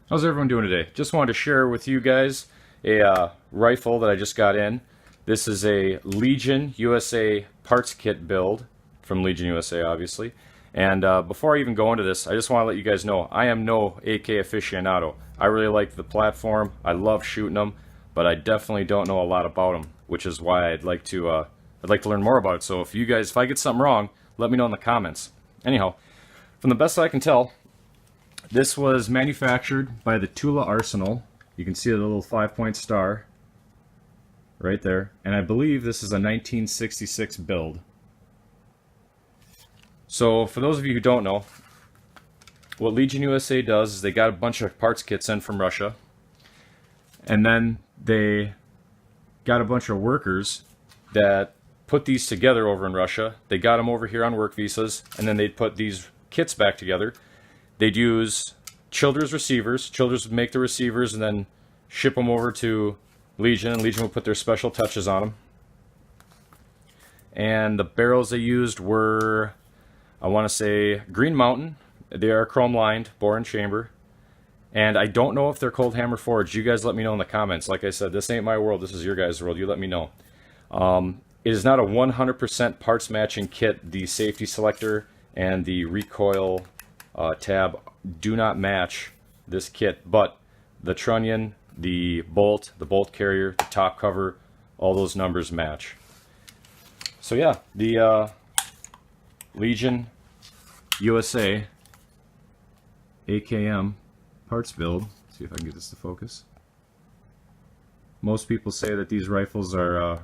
How's everyone doing today? Just wanted to share with you guys a rifle that I just got in. This is a Legion USA parts kit build from Legion USA, obviously. And before I even go into this, I just want to let you guys know I am no AK aficionado. I really like the platform. I love shooting them, but I definitely don't know a lot about them, which is why I'd like to learn more about it. So if I get something wrong, let me know in the comments. Anyhow, from the best I can tell, this was manufactured by the Tula Arsenal. You can see the little 5-point star right there. And I believe this is a 1966 build. So for those of you who don't know, what Legion USA does is they got a bunch of parts kits in from Russia. And then they got a bunch of workers that put these together over in Russia. They got them over here on work visas, and then they'd put these kits back together. They'd use Childers receivers. Childers would make the receivers and then ship them over to Legion, and Legion would put their special touches on them. And the barrels they used were, I want to say, Green Mountain. They are chrome lined, bore and chamber. And I don't know if they're cold hammer forged. You guys let me know in the comments. Like I said, this ain't my world. This is your guys' world. You let me know. It is not a 100% parts matching kit. The safety selector and the recoil tab do not match this kit, but the trunnion, the bolt carrier, the top cover, all those numbers match. So yeah, the Legion USA AKM parts build. Let's see if I can get this to focus. Most people say that these rifles are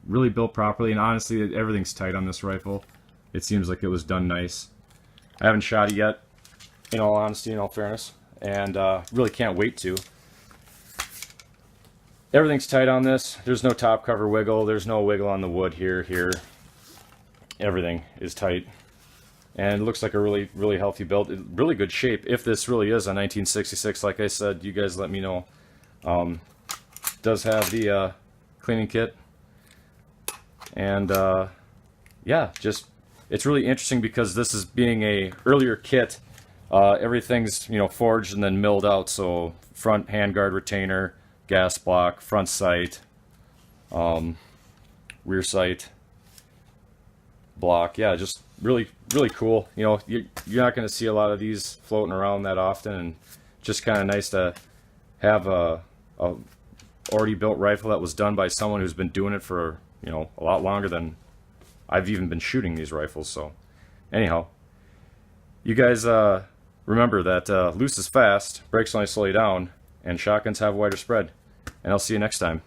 really built properly, and honestly, everything's tight on this rifle. It seems like it was done nice. I haven't shot it yet, in all honesty, in all fairness, and really can't wait to. Everything's tight on this. There's no top cover wiggle. There's no wiggle on the wood here. Everything is tight. And it looks like a really, really healthy build. Really good shape. If this really is a 1966, like I said, you guys let me know. Does have the cleaning kit. And yeah, just it's really interesting because this is being a earlier kit. Everything's forged and then milled out. So front handguard retainer, gas block, front sight, rear sight block. Yeah, just really cool. You're not going to see a lot of these floating around that often, and just kind of nice to have a already built rifle that was done by someone who's been doing it for a lot longer than I've even been shooting these rifles. So anyhow, you guys remember that loose is fast, brakes only slow you down, and shotguns have a wider spread. And I'll see you next time.